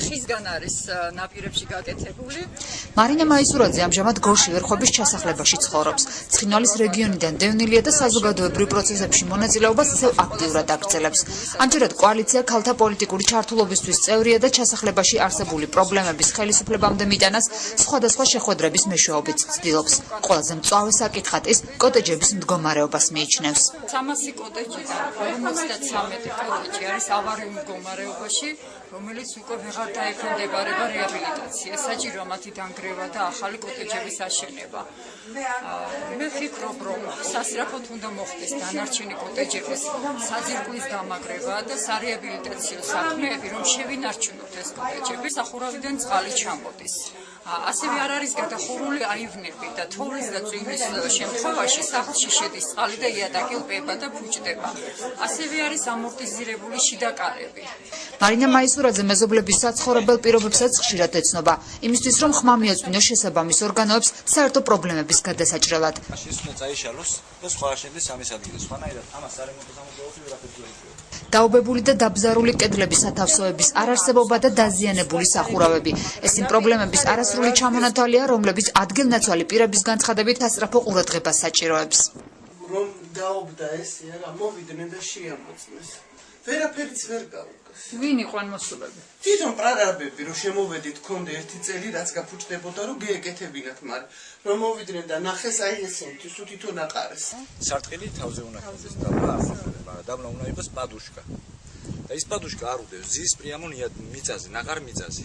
ხისგან არის ნაპირებში გაკეთებული. მარინა მაისურაძე ამჟამად გორში ვერხვების ჩასახლებაში ცხოვრობს. ცხინვალის რეგიონიდან დევნილია და საზოგადოებრივ პროცესებში მონაწილეობას ისევ აქტიურად აგრძელებს. ამჯერად კოალიცია ქალთა პოლიტიკური ჩართულობისთვის წევრია და ჩასახლებაში არსებული პრობლემების ხელისუფლებამდე მიტანას სხვადასხვა შეხვედრების მეშვეობით ცდილობს. ყველაზე მწვავე საკითხად ის კოტეჯების მდგომარეობას მიიჩნევს. 300 კოტეჯიდან 53 კოტეჯი არის ავარიულ მდგომარეობაში, რომელიც უკვე ვეღარ დაექვემდებარება რეაბილიტაციას. საჭიროა მათი დანგრევა და ახალი კოტეჯების აშენება. მე ვფიქრობ, რომ სასწრაფოდ უნდა მოხდეს დანარჩენი კოტეჯების საძირკვლის დამაგრება და სარეაბილიტაციო საქმეები, რომ შევინარჩუნოთ ეს კოტეჯები, სახურავიდან წყალი ჩამოდის. ასევე არ არის გადახურული აივნები და თოვლის და წვიმის შემთხვევაში სახლში შედის წყალი და იატაკილპება და ფუჭდება. ასევე არის ამორტიზირებული შიდა კარები. მარინა მაისურაძე მეზობლების საცხოვრებელ პირობებსაც ხშირად ეცნობა, იმისთვის რომ ხმა მიაწვინოს შესაბამის ორგანოებს საერთო პრობლემების გადასაჭრელად. ის უნდა წაიშალოს და სხვა შედეს სამის ადგილი. სხვანაირად ამას არემონტო სამუშაოებში ვერაფერს ვერ იწვევს. დაობებული და დაბზარული კედლების სათავსოების არარსებობა და დაზიანებული სახურავები. ეს იმ პრობლემების არასრული ჩამონათვალია, რომლებიც ადგილნაცვალი პირების განცხადებით სასწრაფო ყურადღებას საჭიროებს. რომ დაობდა ესე რა მოვიდნენ და შეამოწმეს. ვერაფერიც ვერ გაუგეს. ვინ იყვნენ მოსულები? თვითონ პრარაბები რომ შემოვედით კონდე ერთი წელი რაც გაფუჭდებოდა რომ გეეკეთებინათ, მაგრამ რომ მოვიდნენ და ნახეს აი ესეთი სულ თვითონ აყარეს. სარტყელი თავზე უნდა ხდეს დაბლა ახსენდება, მაგრამ დაბლა უნდა იყოს პადუშკა. და ის პადუშკა არ უდევს ზის პრიამონ მიწაზე, ნაღარ მიწაზე.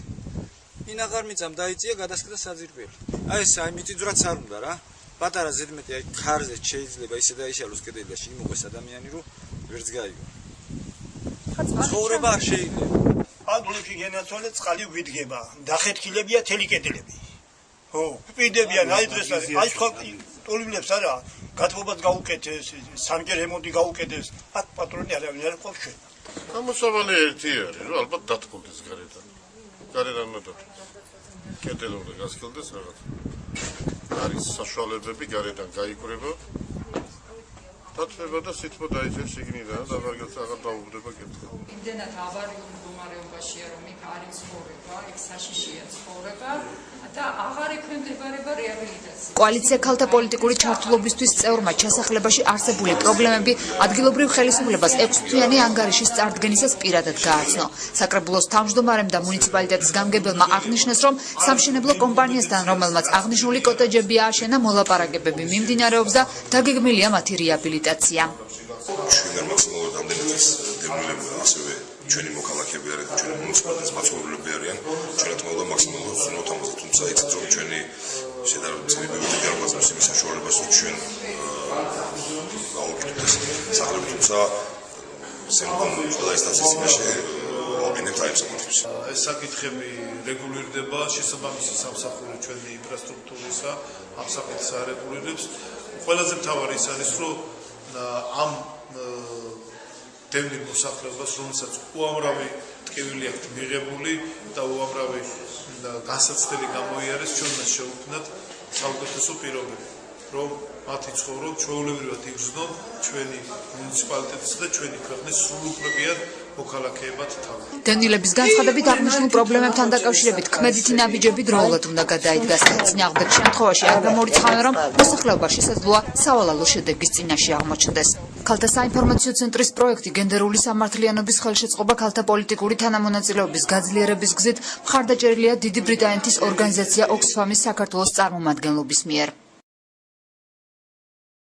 ნაღარ მიწამ დაიწია გადასკდა საძირკველი. აი ეს აი მიწიძვრაც არ უნდა რა. პატარა ზედმეტი აი ქარზე შეიძლება ისე დაიშალოს კედელი და შეიმოყვეს ადამიანი რომ ვერც გაიგო. ცხოვრება არ შეიძლება. პადულებში გენაცვალე წყალი ვიდგება. დახეთქილებია თელი კედლები. ხო, ვიდებიან აი დღეს აი სხვა ტოლიბლებს არა, გათბობაც გაუკეთეს, სამჯერ რემონტი გაუკეთეს. აქ პატრონი არავინ არ ყავს შენ. გამოსავალი ერთი არის, რომ ალბათ დათბობდეს გარედან. გარედან უნდა კედელი უნდა გასკილდეს რაღაც. არის საშუალებები გარედან გაიკვრება. დათბება და სითბო დაიჭერს შიგნიდან და აღარგაც აღარ დაუბრდება კეთილი. იმდენად ავარიულ მდგომარეობაშია, რომ იქ არის ცხოვრება, იქ საშიშია ცხოვრება და აღარ ექვემდებარება რეაბილიტაცია. კოალიცია ქალთა პოლიტიკური ჩართულობისთვის წევრმა ჩასახლებაში არსებული პრობლემები ადგილობრივ ხელისუფლებას 6 თვიანი ანგარიშის წარდგენისას პირადად გააცნო. საკრებულოს თავმჯდომარემ და მუნიციპალიტეტის გამგებელმა აღნიშნეს, რომ სამშენებლო კომპანიასთან, რომელმაც აღნიშნული კოტეჯები ააშენა, მოლაპარაკებები მიმდინარეობს და დაგეგმილია მათი რეაბილიტაცია. შიგან მაქსიმალურად ამდენად დევნილები ასევე ჩვენი მოქალაქეები არიან, ჩვენი მუნიციპალიტეტის მაცხოვრებლები არიან, ჩვენად მოვა მაქსიმალურად ვზრუნავთ ამაზე, თუმცა იცით რომ ჩვენი შედარებით ძლიერი ბიუჯეტი არ გვაძლევს იმის საშუალებას, რომ ჩვენ გავაკეთოთ სახლები, თუმცა სენკომ ყველა ინსტანციის იმაში ვაყენებთ აი საკითხებს. ეს საკითხები რეგულირდება შესაბამისი სამსახური ჩვენი ინფრასტრუქტურისა, ამ საკითხს არეგულირებს. ყველაზე მთავარი ის არის, რომ ამ დევნილ მოსახლეობას, რომელსაც უამრავი ტკივილი აქვს მიღებული და უამრავი განსაცდელი გამოიარეს, ჩვენ მას შევქმნათ საუკეთესო პირობები, რომ მათი ცხოვრება ჩვეულებრივად იგრძნონ ჩვენი მუნიციპალიტეტისა და ჩვენი ქვეყნის სრულუფლებიან მოქალაქეებად თავი. დევნილების განცხადებით აღნიშნულ პრობლემებთან დაკავშირებით ქმედითი ნაბიჯები დროულად უნდა გადაიდგას. წინააღმდეგ შემთხვევაში არ გამორიცხავენ, რომ მოსახლეობა შესაძლოა სავალალო შედეგის წინაშე აღმოჩნდეს. ქალთა საინფორმაციო ცენტრის პროექტი გენდერული სამართლიანობის ხელშეწყობა ქალთა პოლიტიკური თანამონაწილეობის გაძლიერების გზით მხარდაჭერილია დიდი ბრიტანეთის ორგანიზაცია ოქსფამის საქართველოს წარმომადგენლობის მიერ.